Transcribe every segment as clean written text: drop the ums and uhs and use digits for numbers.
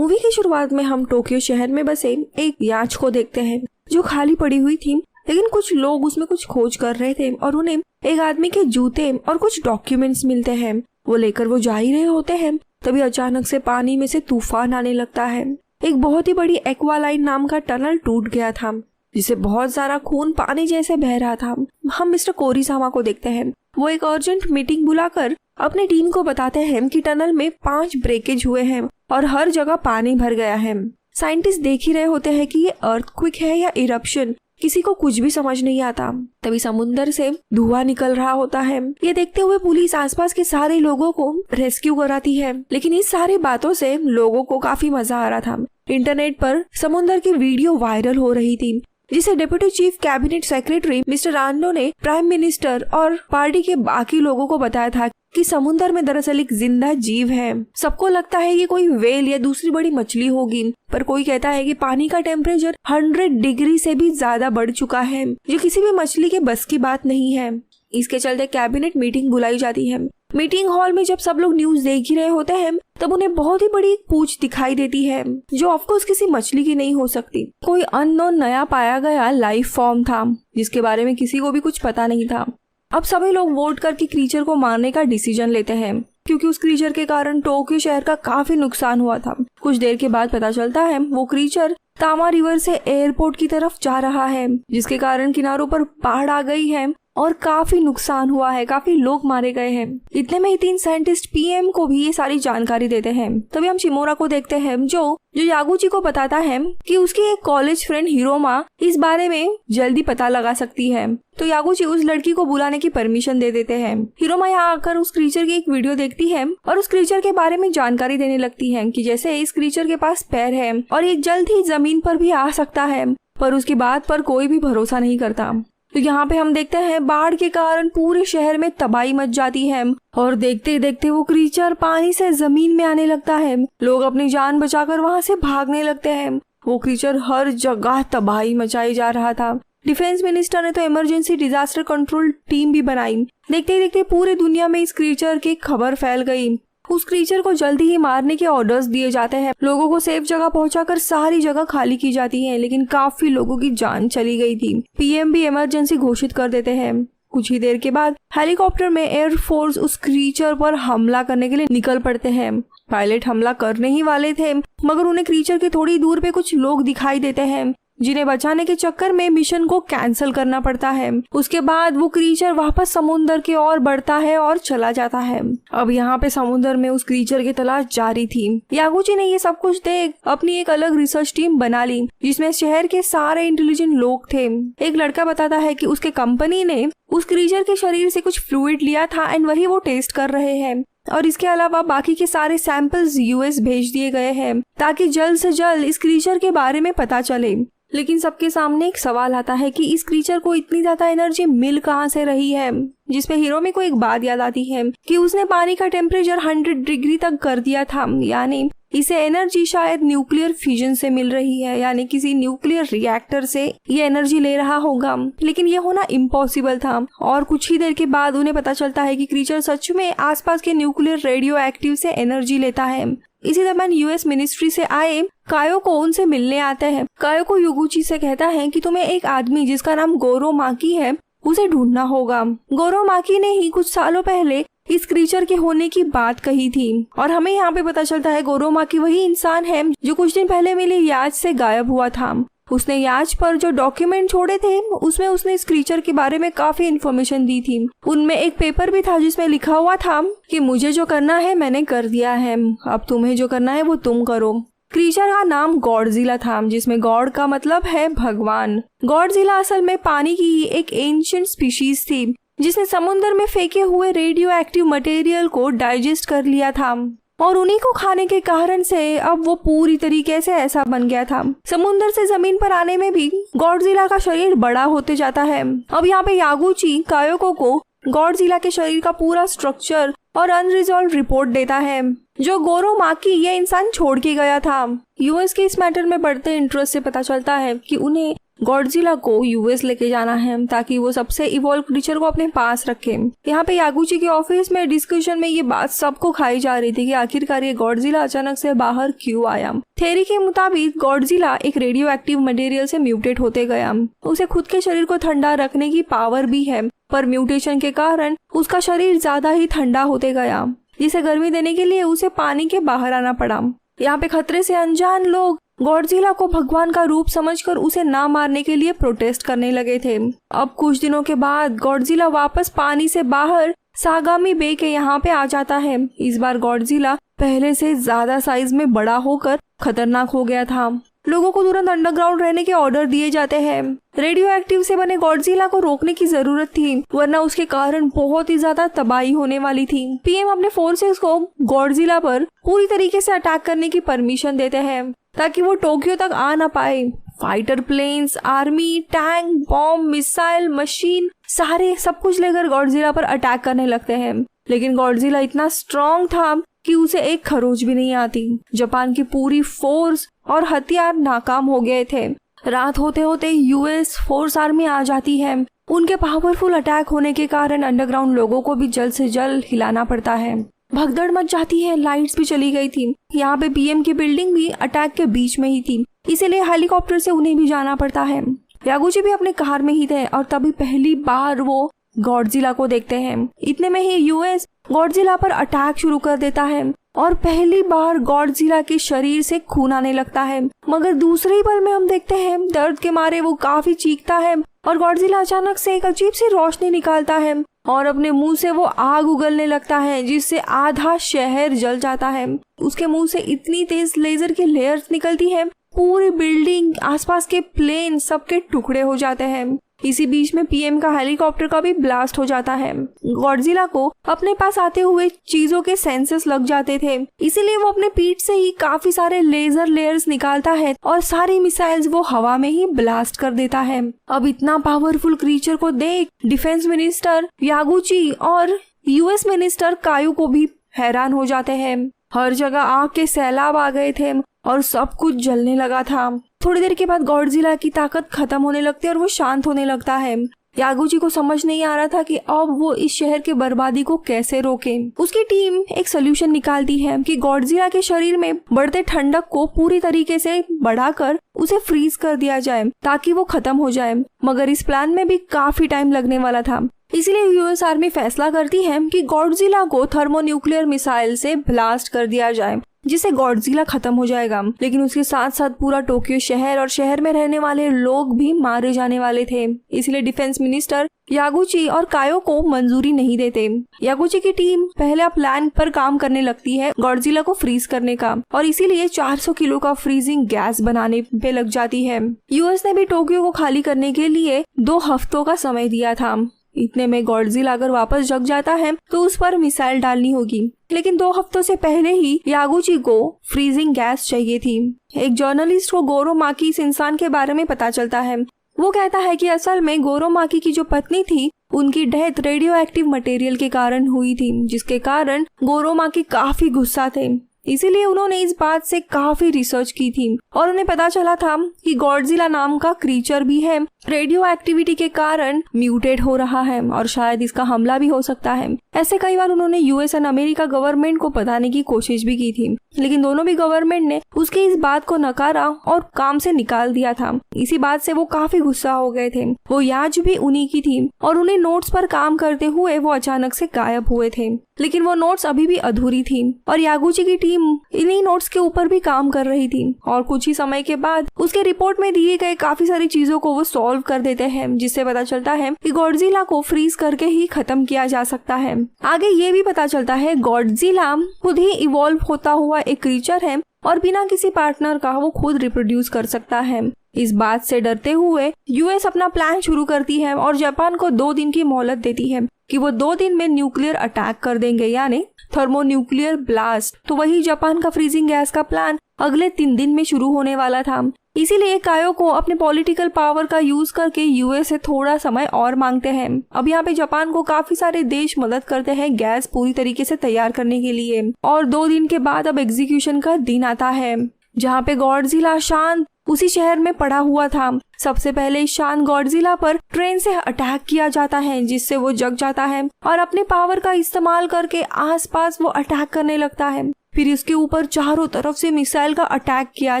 Movie की शुरुआत में हम टोक्यो शहर में बसे एक याच को देखते हैं जो खाली पड़ी हुई थी, लेकिन कुछ लोग उसमें कुछ खोज कर रहे थे और उन्हें एक आदमी के जूते और कुछ डॉक्यूमेंट्स मिलते हैं। वो लेकर वो जा ही रहे होते हैं, तभी अचानक से पानी में से तूफान आने लगता है। एक बहुत ही बड़ी एक्वालाइन नाम का टनल टूट गया था, जिसे बहुत सारा खून पानी जैसे बह रहा था। हम मिस्टर कोरीसावा को देखते हैं। वो एक अर्जेंट मीटिंग बुलाकर अपनी टीम को बताते हैं कि टनल में 5 ब्रेकेज हुए हैं और हर जगह पानी भर गया है। साइंटिस्ट देख ही रहे होते हैं कि ये अर्थक्वेक है या इरप्शन, किसी को कुछ भी समझ नहीं आता। तभी समुद्र से धुआं निकल रहा होता है। ये देखते हुए पुलिस आसपास के सारे लोगों को रेस्क्यू कराती है, लेकिन इस सारी बातों से लोगों को काफी मजा आ रहा था। इंटरनेट पर समुद्र की वीडियो वायरल हो रही थी, जिसे deputy chief cabinet secretary mister Ando ने प्राइम मिनिस्टर और पार्टी के बाकी लोगों को बताया था कि समुद्र में दरअसल एक जिंदा जीव है। सबको लगता है ये कोई वेल या दूसरी बड़ी मछली होगी, पर कोई कहता है कि पानी का टेम्परेचर 100 डिग्री से भी ज्यादा बढ़ चुका है, जो किसी भी मछली के बस की बात नहीं है। इसके चलते कैबिनेट मीटिंग बुलाई जाती है। मीटिंग हॉल में जब सब लोग न्यूज देख ही रहे होते हैं, तब उन्हें बहुत ही बड़ी पूंछ दिखाई देती है, जो ऑफकोर्स किसी मछली की नहीं हो सकती। कोई अननोन नया पाया गया लाइफ फॉर्म था, जिसके बारे में किसी को भी कुछ पता नहीं था। अब सभी लोग वोट करके क्रीचर को मारने का डिसीजन लेते हैं, क्योंकि उस क्रीचर के कारण टोक्यो शहर का काफी नुकसान हुआ था। कुछ देर के बाद पता चलता है वो क्रीचर तामा रिवर से एयरपोर्ट की तरफ जा रहा है, जिसके कारण किनारों पर बाढ़ आ गई है और काफी नुकसान हुआ है, काफी लोग मारे गए हैं। इतने में ही 3 साइंटिस्ट पीएम को भी ये सारी जानकारी देते हैं। तभी हम शिमोरा को देखते हैं जो यागुची को बताता है कि उसकी एक कॉलेज फ्रेंड हिरोमा इस बारे में जल्दी पता लगा सकती है। तो यागुची उस लड़की को बुलाने की परमिशन दे देते हैं। हिरोमा यहाँ आकर उस क्रीचर की एक वीडियो देखती है और उस क्रीचर के बारे में जानकारी देने लगती है कि जैसे इस क्रीचर के पास पैर है और ये जल्द ही जमीन पर भी आ सकता है, पर उसकी बात पर कोई भी भरोसा नहीं करता। तो यहाँ पे हम देखते हैं बाढ़ के कारण पूरे शहर में तबाही मच जाती है और देखते देखते वो क्रीचर पानी से जमीन में आने लगता है। लोग अपनी जान बचाकर वहाँ से भागने लगते हैं। वो क्रीचर हर जगह तबाही मचाई जा रहा था। डिफेंस मिनिस्टर ने तो इमरजेंसी डिजास्टर कंट्रोल टीम भी बनाई। देखते देखते पूरी दुनिया में इस क्रीचर की खबर फैल गई। उस क्रीचर को जल्दी ही मारने के ऑर्डर्स दिए जाते हैं। लोगों को सेफ जगह पहुंचाकर सारी जगह खाली की जाती है, लेकिन काफी लोगों की जान चली गई थी। पीएम भी इमरजेंसी घोषित कर देते हैं। कुछ ही देर के बाद हेलीकॉप्टर में एयरफोर्स उस क्रीचर पर हमला करने के लिए निकल पड़ते हैं। पायलट हमला करने ही वाले थे, मगर उन्हें क्रीचर के थोड़ी दूर पे कुछ लोग दिखाई देते हैं, जिन्हें बचाने के चक्कर में मिशन को कैंसिल करना पड़ता है। उसके बाद वो क्रीचर वापस समुद्र की ओर बढ़ता है और चला जाता है। अब यहाँ पे समुद्र में उस क्रीचर की तलाश जारी थी। यागुची ने ये सब कुछ देख अपनी एक अलग रिसर्च टीम बना ली, जिसमें शहर के सारे इंटेलिजेंट लोग थे। एक लड़का बताता है कि उसके कंपनी ने उस क्रीचर के शरीर से कुछ फ्लूइड लिया था एंड वही वो टेस्ट कर रहे हैं, और इसके अलावा बाकी के सारे सैंपल्स यूएस भेज दिए गए हैं ताकि जल्द से जल्द इस क्रीचर के बारे में पता चले। लेकिन सबके सामने एक सवाल आता है कि इस क्रीचर को इतनी ज्यादा एनर्जी मिल कहाँ से रही है, जिसमें हिरोमी को एक बात याद आती है कि उसने पानी का टेम्परेचर 100 डिग्री तक कर दिया था, यानी इसे एनर्जी शायद न्यूक्लियर फ्यूजन से मिल रही है, यानी किसी न्यूक्लियर रिएक्टर से ये एनर्जी ले रहा होगा। लेकिन ये होना इम्पॉसिबल था। और कुछ ही देर के बाद उन्हें पता चलता है कि क्रीचर सच में आसपास के न्यूक्लियर रेडियो एक्टिव से एनर्जी लेता है। इसी दरम्यान यूएस मिनिस्ट्री से आए कायो को उनसे मिलने आते हैं। कायो को यागुची से कहता है कि तुम्हें एक आदमी जिसका नाम गोरो माकी है उसे ढूंढना होगा। गोरो माकी ने ही कुछ सालों पहले इस क्रीचर के होने की बात कही थी, और हमें यहाँ पे पता चलता है गोरो माकी वही इंसान है जो कुछ दिन पहले मिली याच से गायब हुआ था। उसने याच पर जो डॉक्यूमेंट छोड़े थे उसमें उसने इस क्रीचर के बारे में काफी इन्फॉर्मेशन दी थी। उनमें एक पेपर भी था जिसमें लिखा हुआ था कि मुझे जो करना है मैंने कर दिया है, अब तुम्हें जो करना है वो तुम करो। क्रीचर का नाम गॉडजिला था, जिसमें गॉड का मतलब है भगवान। गॉडजिला असल में पानी की ही एक एंशिएंट स्पीशीज थी, जिसने समुद्र में फेंके हुए रेडियो एक्टिव मटेरियल को डाइजेस्ट कर लिया था, और उन्हीं को खाने के कारण से अब वो पूरी तरीके से ऐसा बन गया था। समुद्र से जमीन पर आने में भी गॉडजिला का शरीर बड़ा होते जाता है। अब यहाँ पे यागुची कायोको को गॉडजिला के शरीर का पूरा स्ट्रक्चर और अनरिजॉल्व रिपोर्ट देता है, जो गोरो माकी ये इंसान छोड़ के गया था। यूएस के इस मैटर में बढ़ते इंटरेस्ट से पता चलता है कि उन्हें गॉडजिला को यूएस लेके जाना है ताकि वो सबसे इवॉल्व क्रीचर को अपने पास रखे। यहाँ पे यागुची के ऑफिस में डिस्कशन में ये बात सबको खाई जा रही थी कि आखिरकार ये गॉडजिला अचानक से बाहर क्यों आया। थ्योरी के मुताबिक गॉडजिला एक रेडियो एक्टिव मटेरियल से म्यूटेट होते गया। उसे खुद के शरीर को ठंडा रखने की पावर भी है, पर म्यूटेशन के कारण उसका शरीर ज्यादा ही ठंडा होते गया, जिसे गर्मी देने के लिए उसे पानी के बाहर आना पड़ा। यहाँ पे खतरे से अनजान लोग गॉडजिला को भगवान का रूप समझकर उसे ना मारने के लिए प्रोटेस्ट करने लगे थे। अब कुछ दिनों के बाद गॉडजिला वापस पानी से बाहर सागामी बे के यहाँ पे आ जाता है। इस बार गॉडजिला पहले से ज्यादा साइज में बड़ा होकर खतरनाक हो गया था। लोगों को तुरंत अंडरग्राउंड रहने के ऑर्डर दिए जाते हैं। रेडियो एक्टिव से बने गॉडजिला को रोकने की जरूरत थी, वरना उसके कारण बहुत ही ज्यादा तबाही होने वाली थी। पीएम अपने फोर्सेस को गॉडजिला पर पूरी तरीके से अटैक करने की परमिशन देते हैं ताकि वो टोक्यो तक आ ना पाए। Fighter planes, army, tank, bomb, missile, machine, सारे सब कुछ लेकर गॉडजिला पर अटैक करने लगते हैं। लेकिन गॉडजिला इतना स्ट्रॉन्ग था कि उसे एक खरोच भी नहीं आती। जापान की पूरी फोर्स और हथियार नाकाम हो गए थे। रात होते होते यूएस फोर्स आर्मी आ जाती है। उनके पावरफुल अटैक होने के कारण अंडरग्राउंड लोगों को भी जल्द से जल्द हिलाना पड़ता है। भगदड़ मच जाती है, लाइट्स भी चली गई थी। यहाँ पे पीएम की बिल्डिंग भी अटैक के बीच में ही थी, इसीलिए हेलीकॉप्टर से उन्हें भी जाना पड़ता है। यागुची भी अपने कार में ही थे और तभी पहली बार वो गॉडजिला को देखते हैं। इतने में ही यूएस गॉडजिला पर अटैक शुरू कर देता है और पहली बार गॉडजिला के शरीर से खून आने लगता है। मगर दूसरे ही पल में हम देखते हैं दर्द के मारे वो काफी चीखता है और गॉडजिला अचानक से एक अजीब सी रोशनी निकालता है और अपने मुंह से वो आग उगलने लगता है, जिससे आधा शहर जल जाता है। उसके मुंह से इतनी तेज लेजर की लेयर्स निकलती है, पूरी बिल्डिंग, आसपास के प्लेन सबके टुकड़े हो जाते हैं। इसी बीच में पीएम का हेलीकॉप्टर का भी ब्लास्ट हो जाता है। गॉडजिला को अपने पास आते हुए चीजों के सेंसर्स लग जाते थे, इसीलिए वो अपने पीठ से ही काफी सारे लेजर लेयर्स निकालता है और सारी मिसाइल्स वो हवा में ही ब्लास्ट कर देता है। अब इतना पावरफुल क्रीचर को देख डिफेंस मिनिस्टर यागुची और यूएस मिनिस्टर कायो को भी हैरान हो जाते हैं। हर जगह आग के सैलाब आ गए थे और सब कुछ जलने लगा था। थोड़ी देर के बाद गॉडजिला की ताकत खत्म होने लगती है और वो शांत होने लगता है। यागुची को समझ नहीं आ रहा था कि अब वो इस शहर के बर्बादी को कैसे रोके। उसकी टीम एक सोल्यूशन निकालती है कि गॉडजिला के शरीर में बढ़ते ठंडक को पूरी तरीके से बढ़ाकर उसे फ्रीज कर दिया जाए ताकि वो खत्म हो जाए। मगर इस प्लान में भी काफी टाइम लगने वाला था, इसलिए यूएस आर्मी फैसला करती है कि गॉडजिला को थर्मोन्यूक्लियर मिसाइल से ब्लास्ट कर दिया जाए, जिससे गॉडजिला खत्म हो जाएगा। लेकिन उसके साथ साथ पूरा टोक्यो शहर और शहर में रहने वाले लोग भी मारे जाने वाले थे। इसलिए डिफेंस मिनिस्टर यागुची और कायो को मंजूरी नहीं देते। यागुची की टीम पहले प्लान पर काम करने लगती है गॉडजिला को फ्रीज करने का, और इसीलिए 400 किलो का फ्रीजिंग गैस बनाने पे लग जाती है। यूएस ने भी टोक्यो को खाली करने के लिए 2 हफ्तों का समय दिया था। इतने में गॉडजिला अगर वापस जग जाता है तो उस पर मिसाइल डालनी होगी, लेकिन 2 हफ्तों से पहले ही यागुची को फ्रीजिंग गैस चाहिए थी। एक जर्नलिस्ट को गोरो माकी इस इंसान के बारे में पता चलता है। वो कहता है कि असल में गोरो माकी की जो पत्नी थी उनकी डेथ रेडियो एक्टिव मटेरियल के कारण हुई थी, जिसके कारण गोरो माकी काफी गुस्सा थे। इसीलिए उन्होंने इस बात से काफी रिसर्च की थी और उन्हें पता चला था कि गॉडजिला नाम का क्रीचर भी है, रेडियो एक्टिविटी के कारण म्यूटेट हो रहा है और शायद इसका हमला भी हो सकता है। ऐसे कई बार उन्होंने यूएस और अमेरिका गवर्नमेंट को बताने की कोशिश भी की थी, लेकिन दोनों भी गवर्नमेंट ने उसकी इस बात को नकारा और काम से निकाल दिया था। इसी बात से वो काफी गुस्सा हो गए थे। वो याच भी उन्हीं की थी और उन्हीं नोट्स पर काम करते हुए वो अचानक से गायब हुए थे, लेकिन वो नोट्स अभी भी अधूरी थी और यागुची की टीम इन्हीं नोट्स के ऊपर भी काम कर रही थी। और कुछ ही समय के बाद उसके रिपोर्ट में दिए गए काफी सारी चीजों को वो सॉल्व कर देते हैं, जिससे पता चलता है कि गॉडजिला को फ्रीज करके ही खत्म किया जा सकता है। आगे ये भी पता चलता है गॉडजिला खुद ही इवॉल्व होता हुआ एक क्रीचर है और बिना किसी पार्टनर का वो खुद रिप्रोड्यूस कर सकता है। इस बात से डरते हुए यूएस अपना प्लान शुरू करती है और जापान को 2 दिन की मोहलत देती है कि वो 2 दिन में न्यूक्लियर अटैक कर देंगे, यानी थर्मोन्यूक्लियर ब्लास्ट। तो वही जापान का फ्रीजिंग गैस का प्लान अगले 3 दिन में शुरू होने वाला था। इसीलिए कायो को अपने पॉलिटिकल पावर का यूज करके यूएस से थोड़ा समय और मांगते हैं। अब यहाँ पे जापान को काफी सारे देश मदद करते हैं गैस पूरी तरीके से तैयार करने के लिए। और 2 दिन के बाद अब एग्जीक्यूशन का दिन आता है, जहाँ पे गॉडजिला शांत उसी शहर में पड़ा हुआ था। सबसे पहले शान गॉडजिला पर ट्रेन से अटैक किया जाता है, जिससे वो जग जाता है और अपने पावर का इस्तेमाल करके आसपास वो अटैक करने लगता है। फिर इसके ऊपर चारों तरफ से मिसाइल का अटैक किया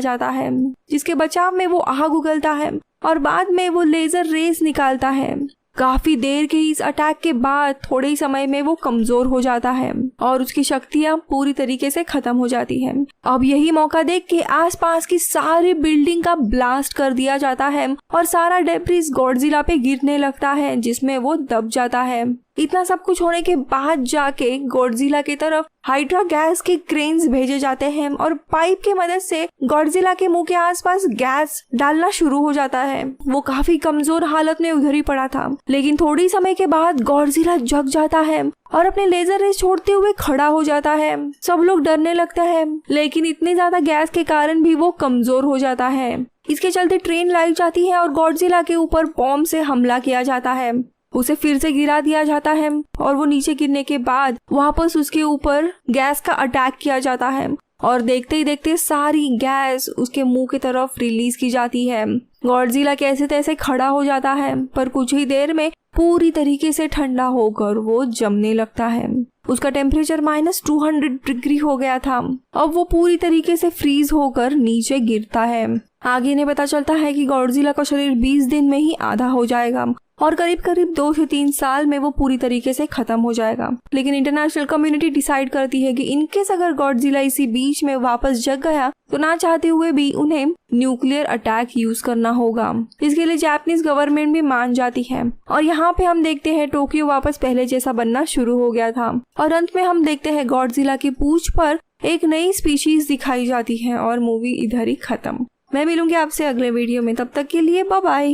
जाता है, जिसके बचाव में वो आग उगलता है और बाद में वो लेजर रेस निकालता है। काफी देर के इस अटैक के बाद थोड़े ही समय में वो कमजोर हो जाता है और उसकी शक्तियां पूरी तरीके से खत्म हो जाती हैं। अब यही मौका देख के आसपास की सारी बिल्डिंग का ब्लास्ट कर दिया जाता है और सारा डेब्रिस गॉडजिला पे गिरने लगता है, जिसमें वो दब जाता है। इतना सब कुछ होने के बाद जाके गॉडजिला की तरफ हाइड्रा गैस के क्रेन्स भेजे जाते हैं और पाइप की मदद से गॉडजिला के मुंह के आसपास गैस डालना शुरू हो जाता है। वो काफी कमजोर हालत में उधर ही पड़ा था, लेकिन थोड़ी समय के बाद गॉडजिला जग जाता है और अपने लेजर रेस छोड़ते हुए खड़ा हो जाता है। सब लोग डरने लगता है, लेकिन इतनी ज्यादा गैस के कारण भी वो कमजोर हो जाता है। इसके चलते ट्रेन लाई जाती है और गॉडजिला के ऊपर बॉम्ब से हमला किया जाता है। उसे फिर से गिरा दिया जाता है और वो नीचे गिरने के बाद वापस उसके ऊपर गैस का अटैक किया जाता है और देखते ही देखते सारी गैस उसके मुंह की तरफ रिलीज की जाती है। गॉडजिला कैसे तैसे खड़ा हो जाता है, पर कुछ ही देर में पूरी तरीके से ठंडा होकर वो जमने लगता है। उसका टेम्परेचर -200 डिग्री हो गया था। अब वो पूरी तरीके से फ्रीज होकर नीचे गिरता है। आगे ने पता चलता है कि गॉडजिला का शरीर 20 दिन में ही आधा हो जाएगा और करीब करीब 2 से 3 साल में वो पूरी तरीके से खत्म हो जाएगा। लेकिन इंटरनेशनल कम्युनिटी डिसाइड करती है कि इनकेस अगर गॉडजिला इसी बीच में वापस जग गया तो ना चाहते हुए भी उन्हें न्यूक्लियर अटैक यूज करना होगा। इसके लिए जापानीज गवर्नमेंट भी मान जाती है और यहाँ पे हम देखते हैं टोक्यो वापस पहले जैसा बनना शुरू हो गया था। और अंत में हम देखते हैं गॉडजिला की पूंछ पर एक नई स्पीशीज दिखाई जाती है और मूवी इधर ही खत्म। मैं मिलूंगी आपसे अगले वीडियो में, तब तक के लिए बाय बाय।